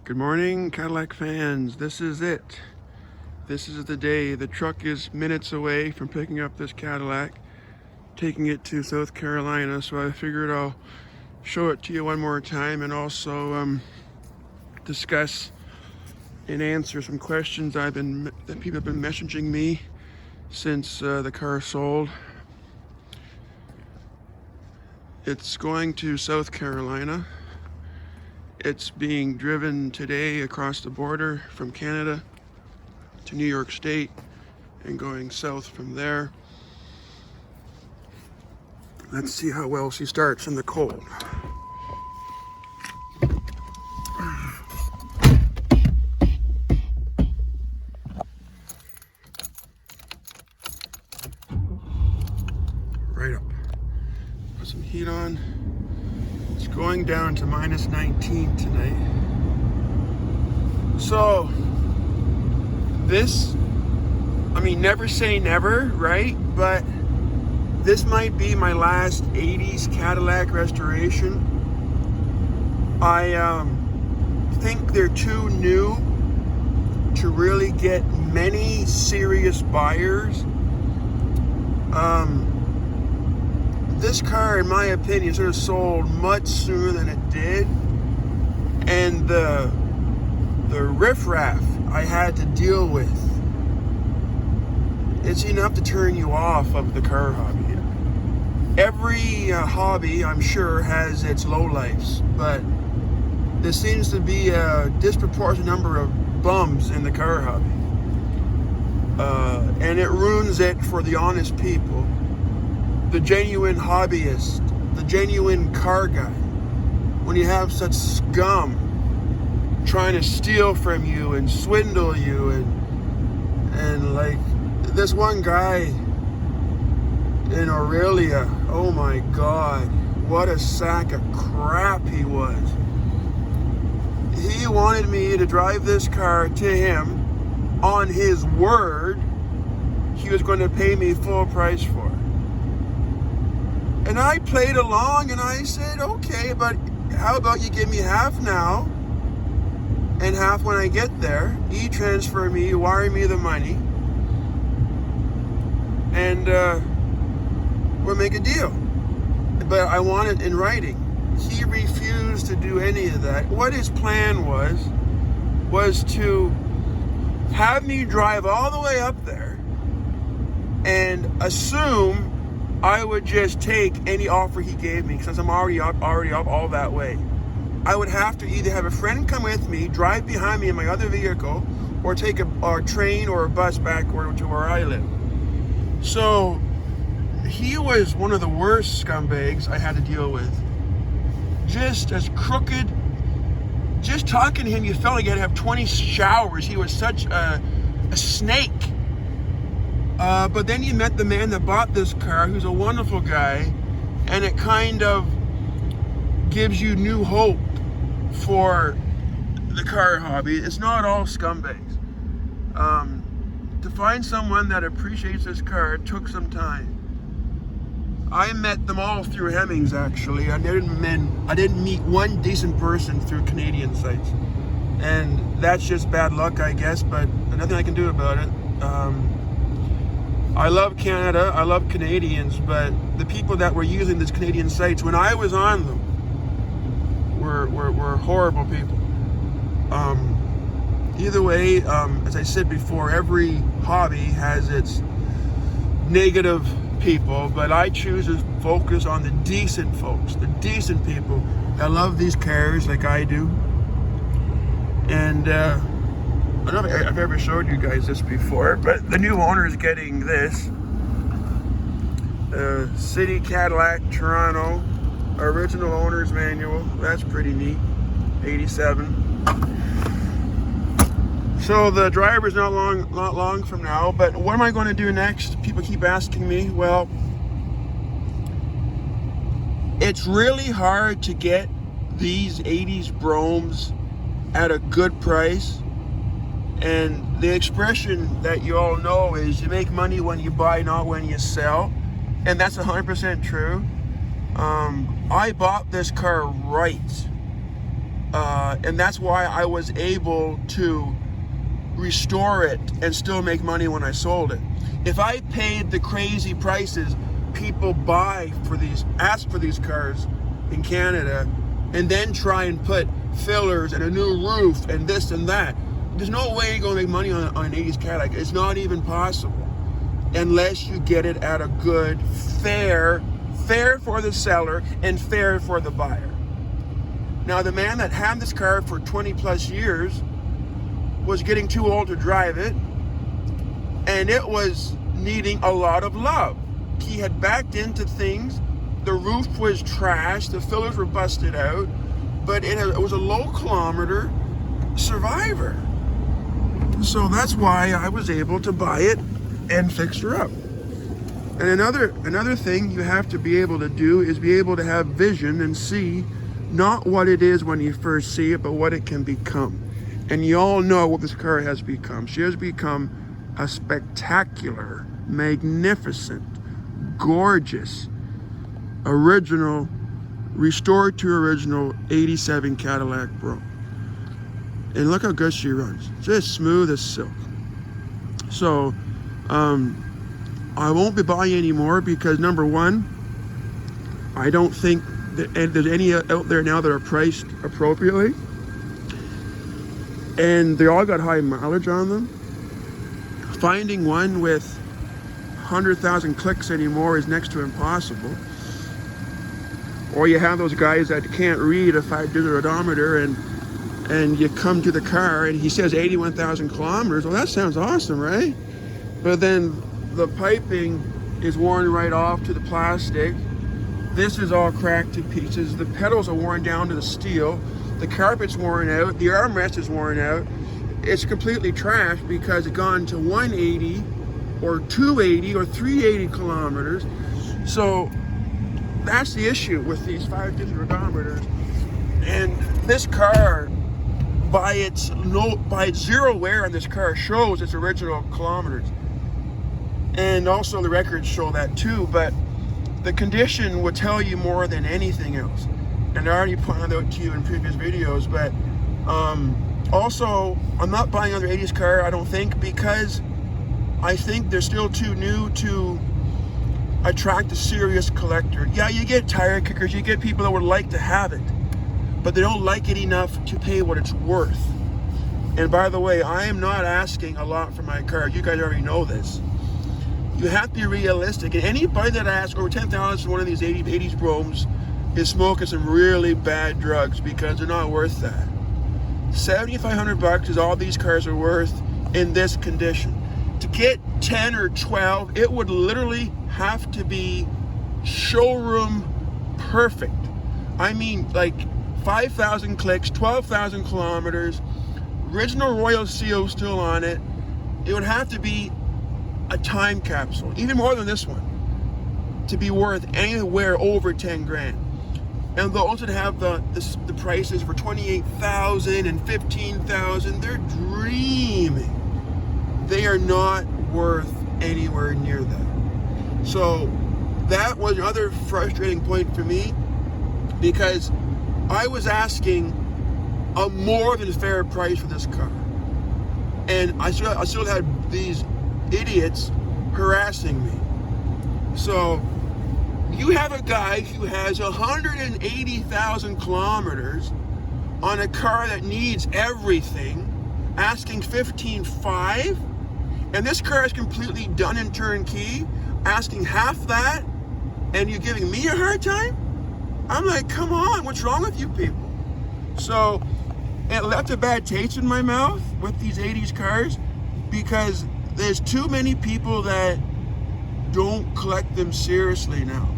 Good morning, Cadillac fans. This is it. This is the day. The truck is minutes away from picking up this Cadillac, taking it to South Carolina. So I figured I'll show it to you one more time and also discuss and answer some questions that people have been messaging me since the car sold. It's going to South Carolina. It's being driven today across the border from Canada to New York State and going south from there. Let's see how well she starts in the cold. Right up. Put some heat on. It's going down to minus 19 tonight. So this, never say never, right? But this might be my last 80s Cadillac restoration. I think they're too new to really get many serious buyers. This car, in my opinion, should have sold much sooner than it did. And the riffraff I had to deal with, it's enough to turn you off of the car hobby. Every hobby, I'm sure, has its lowlifes, but there seems to be a disproportionate number of bums in the car hobby. And it ruins it for the honest people. The genuine hobbyist, the genuine car guy. When you have such scum trying to steal from you and swindle you and like this one guy in Aurelia, oh my God, what a sack of crap he was. He wanted me to drive this car to him on his word he was going to pay me full price for it. And I played along and I said, okay, but how about you give me half now and half when I get there, e-transfer me, wire me the money, and we'll make a deal. But I want it in writing. He refused to do any of that. What his plan was to have me drive all the way up there and assume I would just take any offer he gave me, since I'm already up all that way. I would have to either have a friend come with me, drive behind me in my other vehicle, or take a train or a bus back to where I live. So he was one of the worst scumbags I had to deal with. Just as crooked. Just talking to him, you felt like you had to have 20 showers. He was such a snake. But then you met the man that bought this car, who's a wonderful guy, and it kind of gives you new hope for the car hobby. It's not all scumbags. To find someone that appreciates this car took some time. I met them all through Hemmings, actually. I didn't meet one decent person through Canadian sites. And that's just bad luck, I guess, but nothing I can do about it. I love Canada, I love Canadians, but the people that were using these Canadian sites when I was on them were horrible people. Either way, as I said before, every hobby has its negative people, but I choose to focus on the decent folks, the decent people that love these cars like I do. And I don't know if I've ever showed you guys this before, but the new owner is getting this. City Cadillac Toronto, original owner's manual. That's pretty neat. 87. So the driver's not long from now, but what am I going to do next? People keep asking me. Well, it's really hard to get these 80s Broughams at a good price. And the expression that you all know is you make money when you buy, not when you sell. And that's 100% true. I bought this car right. And that's why I was able to restore it and still make money when I sold it. If I paid the crazy prices people ask for these cars in Canada, and then try and put fillers and a new roof and this and that, there's no way you're going to make money on an 80s Cadillac. It's not even possible unless you get it at a good, fair for the seller and fair for the buyer. Now, the man that had this car for 20 plus years was getting too old to drive it, and it was needing a lot of love. He had backed into things. The roof was trashed, the fillers were busted out, but it was a low kilometer survivor. So that's why I was able to buy it and fix her up. And another thing you have to be able to do is be able to have vision and see not what it is when you first see it, but what it can become. And you all know what this car has become. She has become a spectacular, magnificent, gorgeous, original, restored to original 87 Cadillac Brougham. And look how good she runs. Just smooth as silk. So, I won't be buying any more because, number one, I don't think that there's any out there now that are priced appropriately. And they all got high mileage on them. Finding one with 100,000 clicks anymore is next to impossible. Or you have those guys that can't read a 5-digit odometer, and you come to the car and he says 81,000 kilometers. Well, that sounds awesome, right? But then the piping is worn right off to the plastic. This is all cracked to pieces. The pedals are worn down to the steel. The carpet's worn out. The armrest is worn out. It's completely trashed because it's gone to 180 or 280 or 380 kilometers. So that's the issue with these 5-digit odometers. And this car, by its zero wear on this car, shows its original kilometers. And also the records show that too, but the condition will tell you more than anything else. And I already pointed out to you in previous videos, but also I'm not buying another 80s car, I don't think, because I think they're still too new to attract a serious collector. Yeah, you get tire kickers, you get people that would like to have it, but they don't like it enough to pay what it's worth. And by the way, I am not asking a lot for my car. You guys already know this. You have to be realistic. And anybody that asks over 10,000 for one of these 80s Broughams is smoking some really bad drugs, because they're not worth that. $7,500 is all these cars are worth in this condition. To get 10 or 12, it would literally have to be showroom perfect. I mean, like 5,000 clicks, 12,000 kilometers, original Royal Seal still on it. It would have to be a time capsule, even more than this one, to be worth anywhere over 10 grand. And those that have the prices for 28,000 and 15,000, they're dreaming. They are not worth anywhere near that. So that was another frustrating point for me, because I was asking a more than fair price for this car, and I still had these idiots harassing me. So you have a guy who has 180,000 kilometers on a car that needs everything, asking $15,500, and this car is completely done and turnkey, asking half that, and you're giving me a hard time? I'm like, come on, what's wrong with you people? So it left a bad taste in my mouth with these 80s cars, because there's too many people that don't collect them seriously now.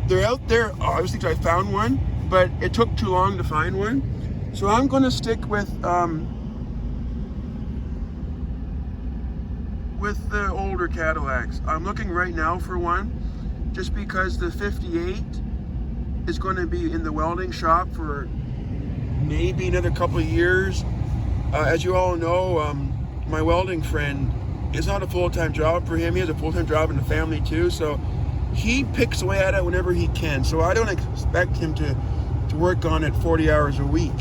They're out there, obviously, because I found one, but it took too long to find one. So I'm going to stick with the older Cadillacs. I'm looking right now for one, just because the 58 is going to be in the welding shop for maybe another couple of years. As you all know, my welding friend, it's not a full-time job for him. He has a full-time job in the family too, so he picks away at it whenever he can. So I don't expect him to work on it 40 hours a week.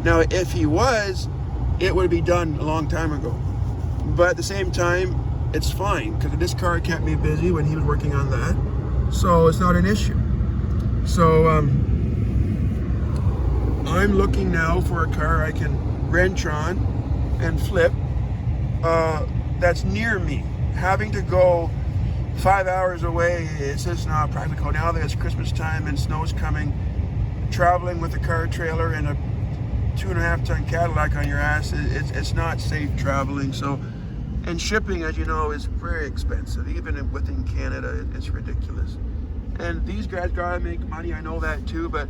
Now, if he was, it would be done a long time ago. But at the same time, it's fine, because this car kept me busy when he was working on that. So it's not an issue. So I'm looking now for a car I can wrench on and flip that's near me. Having to go 5 hours away is just not practical. Now that it's Christmas time and snow's coming, traveling with a car trailer and a 2.5-ton Cadillac on your ass, it's not safe traveling. So, and shipping, as you know, is very expensive. Even within Canada, it's ridiculous. And these guys gotta make money, I know that too, but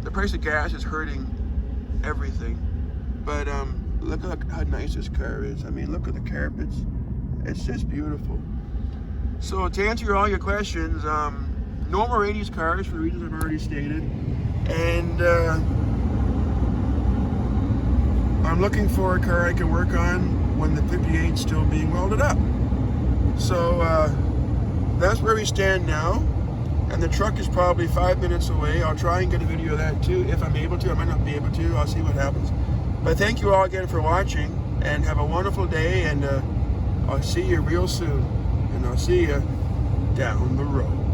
the price of gas is hurting everything. But look at how nice this car is. I mean, look at the carpets. It's just beautiful. So to answer all your questions, no more 80s cars for the reasons I've already stated. And I'm looking for a car I can work on when the 58's still being welded up. So that's where we stand now. And the truck is probably 5 minutes away. I'll try and get a video of that too, if I'm able to. I might not be able to. I'll see what happens. But thank you all again for watching, and have a wonderful day, and I'll see you real soon. And I'll see you down the road.